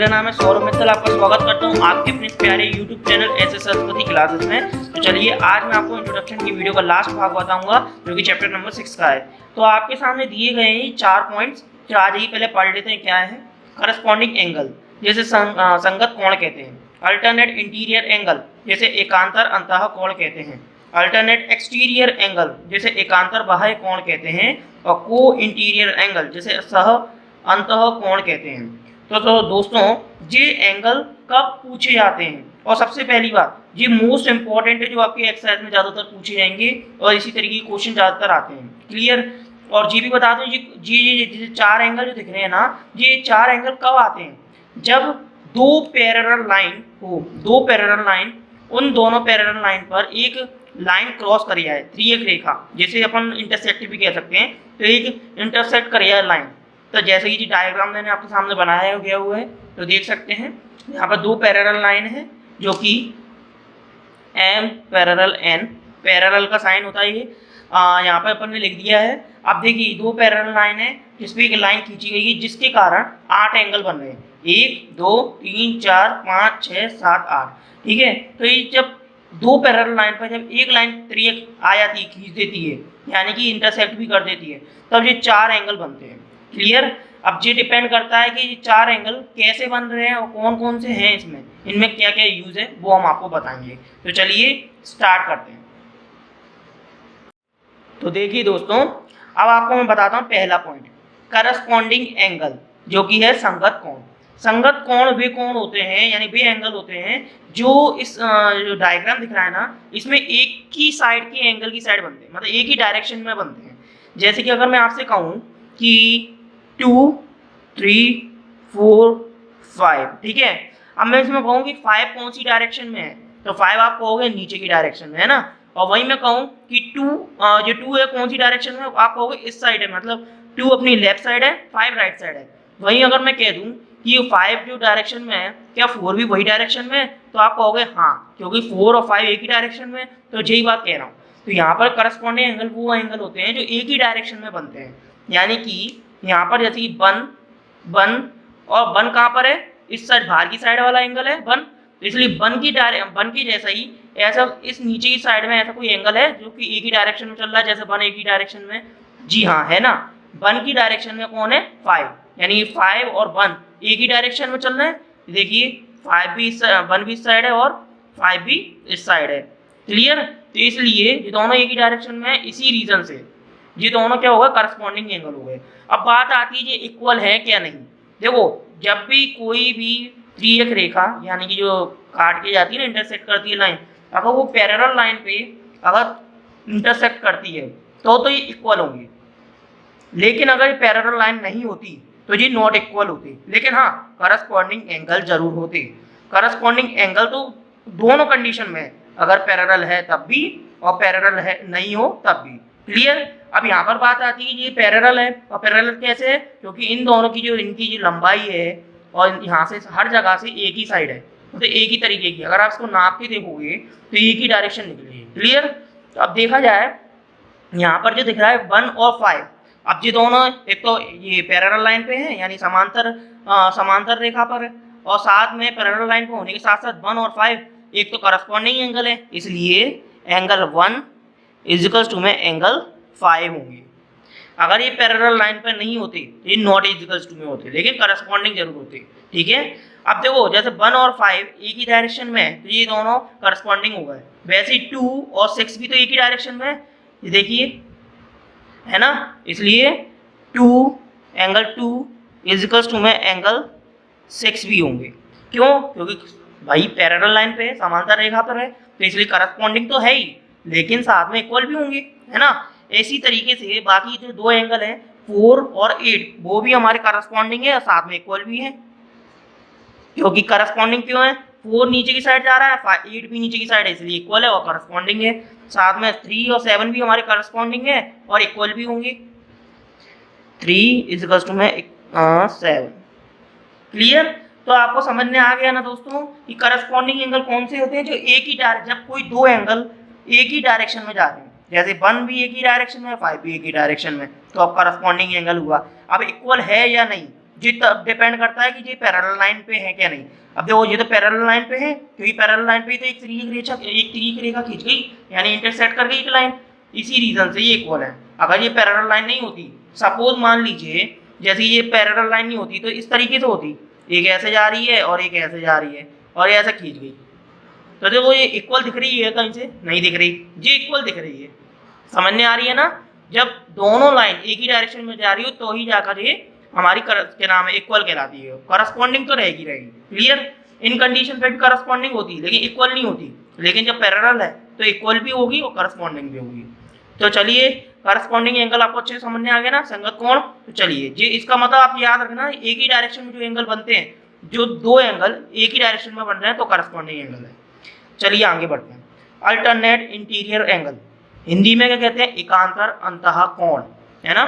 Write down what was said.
मेरा नाम है सौरभ मित्तल। आपका स्वागत करता हूं आपके अपने प्यारे यूट्यूब चैनल ऐसे सरस्वती क्लासेस में। तो चलिए आज मैं आपको इंट्रोडक्शन की वीडियो का लास्ट भाग बताऊंगा जो कि चैप्टर नंबर 6 का है। तो आपके सामने दिए गए हैं 4 पॉइंट्स, जो आज ही पहले पढ़ लेते हैं क्या है। करस्पॉन्डिंग एंगल जैसे संगत कोण कहते हैं। अल्टरनेट इंटीरियर एंगल जैसे एकांतर अंतः कोण कहते हैं। अल्टरनेट एक्सटीरियर एंगल जैसे एकांतर बाह्य कोण कहते हैं। और को इंटीरियर एंगल जैसे सह अंतः कोण कहते हैं। तो दोस्तों ये एंगल कब पूछे जाते हैं, और सबसे पहली बात ये मोस्ट इंपॉर्टेंट है जो आपके एक्सरसाइज में ज़्यादातर पूछे जाएंगे और इसी तरीके के क्वेश्चन ज़्यादातर आते हैं। क्लियर। और ये भी बता दूं ये 4 एंगल जो दिख रहे हैं ना, ये 4 एंगल कब आते हैं, जब दो पैरेलल लाइन हो, दो पैरेलल लाइन, उन दोनों पैरेलल लाइन पर एक लाइन क्रॉस करी जाए, त्रियक रेखा जैसे अपन इंटरसेक्ट भी कह सकते हैं। तो एक इंटरसेक्ट करी जाए लाइन, तो जैसे कि डायग्राम मैंने आपके सामने बनाया गया हुआ है, तो देख सकते हैं यहाँ पर दो पैरेलल लाइन है जो कि M पैरेलल N, पैरेलल का साइन होता है ये, यहाँ पर अपन ने लिख दिया है। अब देखिए दो पैरेलल लाइन है जिसपे एक लाइन खींची गई है जिसके कारण 8 एंगल बन रहे हैं, 1 2 3 4 5 6 7 8। ठीक है, तो ये जब दो पैरेलल लाइन पर जब एक लाइन त्रियक आ जाती है, खींच देती है, यानी कि इंटरसेक्ट भी कर देती है, तब ये 4 एंगल बनते हैं। क्लियर। अब ये डिपेंड करता है कि ये 4 एंगल कैसे बन रहे हैं और कौन कौन से हैं, इसमें इनमें क्या क्या यूज है वो हम आपको बताएंगे। तो चलिए स्टार्ट करते हैं। तो देखिए दोस्तों, अब आपको मैं बताता हूँ पहला पॉइंट, करस्पॉन्डिंग एंगल जो कि है संगत कोण। संगत कोण वे कोण होते हैं, यानी वे एंगल होते हैं जो इस जो डायग्राम दिख रहा है ना, इसमें एक ही साइड के एंगल की साइड बनते हैं, मतलब एक ही डायरेक्शन में बनते हैं। जैसे कि अगर मैं आपसे कहूँ कि 2 3 4 5, ठीक है। अब मैं इसमें कहूँ कि 5 कौन सी डायरेक्शन में है, तो 5 आप कहोगे नीचे की डायरेक्शन में है ना। और वहीं मैं कहूँ कि 2 जो 2 है कौन सी डायरेक्शन में, आप कहोगे इस साइड है, मतलब 2 अपनी लेफ्ट साइड है, 5 राइट साइड है। वहीं अगर मैं कह दूँ कि 5 जो डायरेक्शन में है, क्या 4 भी वही डायरेक्शन में है, तो आप कहोगे हाँ, क्योंकि 4 और 5 एक ही डायरेक्शन में है, तो यही बात कह रहा हूँ। तो यहाँ पर करस्पॉन्डिंग एंगल वो एंगल होते हैं जो एक ही डायरेक्शन में बनते हैं, यानी कि यहाँ पर जैसे कि बन और बन कहाँ पर है, इस साइड बाहर की साइड वाला एंगल है बन, तो इसलिए बन की जैसा ही ऐसा इस नीचे की साइड में ऐसा कोई एंगल है जो कि एक ही डायरेक्शन में चल रहा है, जैसे बन एक ही डायरेक्शन में, जी हाँ है ना। बन की डायरेक्शन में कौन है, 5, यानी 5 और बन एक ही डायरेक्शन में चल रहे हैं। देखिए 5 भी बन भी इस साइड है और 5 भी इस साइड है। क्लियर। तो इसलिए ये दोनों एक ही डायरेक्शन में है, इसी रीजन से ये दोनों क्या होगा, करस्पॉन्डिंग एंगल हो गए। अब बात आती है ये इक्वल है क्या नहीं। देखो जब भी कोई भी त्रियक रेखा यानी कि जो काट के जाती है ना, इंटरसेक्ट करती है लाइन, अगर वो पैरेलल लाइन पे अगर इंटरसेक्ट करती है तो ये इक्वल होंगे। लेकिन अगर ये पैरेलल लाइन नहीं होती तो ये नॉट इक्वल होते, लेकिन हाँ करस्पॉन्डिंग एंगल जरूर होते। करस्पॉन्डिंग एंगल तो दोनों कंडीशन में है, अगर पैरेलल है तब भी और पैरेलल है नहीं हो तब भी। क्लियर। अब यहाँ पर बात आती है ये पैरेलल है, और पैरेलल कैसे है, क्योंकि इन दोनों की जो इनकी जो लंबाई है और यहाँ से हर जगह से एक ही साइड है, तो एक ही तरीके की, अगर आप इसको नाप के देखोगे तो एक ही डायरेक्शन निकलेगी। क्लियर। तो अब देखा जाए यहाँ पर जो दिख रहा है 1 और 5, अब ये दोनों एक तो ये पैरेलल लाइन पे है, यानी समांतर रेखा पर है, और साथ में पैरेलल लाइन पे होने के साथ साथ 1 और 5 एक तो करस्पॉन्डिंग एंगल है, इसलिए एंगल 1 इजिकल्स टू में एंगल 5 होंगे। अगर ये पैरेलल लाइन पर नहीं होते तो ये नॉट इजिकल्स टू में होते, लेकिन करस्पॉन्डिंग जरूर होते। ठीक है। अब देखो जैसे 1 और 5 एक ही डायरेक्शन में है तो ये दोनों करस्पॉन्डिंग हो गए। वैसे ही 2 और 6 भी तो एक ही डायरेक्शन में है, ये देखिए है ना, इसलिए 2 एंगल 2 इजिकल्स टू में एंगल 6 भी होंगे। क्यों, क्योंकि भाई पैरेलल लाइन पे है, समांतर रेखा पर है, तो इसलिए करस्पॉन्डिंग तो है ही, लेकिन साथ में इक्वल भी होंगे, है ना। इसी तरीके से बाकी जो दो एंगल हैं 4 और 8 वो भी हमारे करस्पॉन्डिंग है और साथ में इक्वल भी है। क्योंकि करस्पॉन्डिंग क्यों है, 4 नीचे की साइड जा रहा है, 8 भी नीचे की साइड है, इसलिए इक्वल है और करस्पॉन्डिंग है। साथ में 3 और 7 भी हमारे करस्पॉन्डिंग है और इक्वल भी होंगे। 3 इजिकल्स टू में 7। क्लियर। तो आपको समझ में आ गया ना दोस्तों कि करस्पॉन्डिंग एंगल कौन से होते हैं, जो एक ही जब कोई दो एंगल एक ही डायरेक्शन में जा रहे हैं, जैसे 1 भी एक ही डायरेक्शन में, 5 भी एक ही डायरेक्शन में, तो अब करस्पॉन्डिंग एंगल हुआ। अब इक्वल है या नहीं, जी डिपेंड करता है कि ये पैरेलल लाइन पे है क्या नहीं। अब देखो ये तो पैरेलल लाइन पे है, क्योंकि पैरेलल लाइन पे तो एक तिरछी रेखा खींच गई, यानी इंटरसेक्ट कर गई एक लाइन, इसी रीजन से ये इक्वल है। अगर ये पैरेलल लाइन नहीं होती, सपोज मान लीजिए जैसे ये पैरेलल लाइन नहीं होती तो इस तरीके से होती, एक ऐसे जा रही है और एक ऐसे जा रही है और ऐसे खींच गई, तो देखो ये इक्वल दिख रही है कहीं से, नहीं दिख रही, ये इक्वल दिख रही है। समझ में आ रही है ना? जब दोनों लाइन एक ही डायरेक्शन में जा रही हो तो ही जाकर ये हमारी क्या नाम है इक्वल कहलाती है। करस्पॉन्डिंग तो रहेगी क्लियर। इन कंडीशन पे भी करस्पॉन्डिंग होती है लेकिन इक्वल नहीं होती, लेकिन जब पैरेलल है तो इक्वल भी होगी और करस्पॉन्डिंग भी होगी। तो चलिए करस्पॉन्डिंग एंगल आपको अच्छे से समझ में आ गया ना, संगत कोण। तो चलिए जी इसका मतलब आप याद रखना, एक ही डायरेक्शन में जो एंगल बनते हैं, जो दो एंगल एक ही डायरेक्शन में बन रहे हैं तो करस्पॉन्डिंग एंगल है। चलिए आगे बढ़ते हैं। अल्टरनेट इंटीरियर एंगल, हिंदी में क्या कहते हैं? एकांतर अंतः कोण, है ना।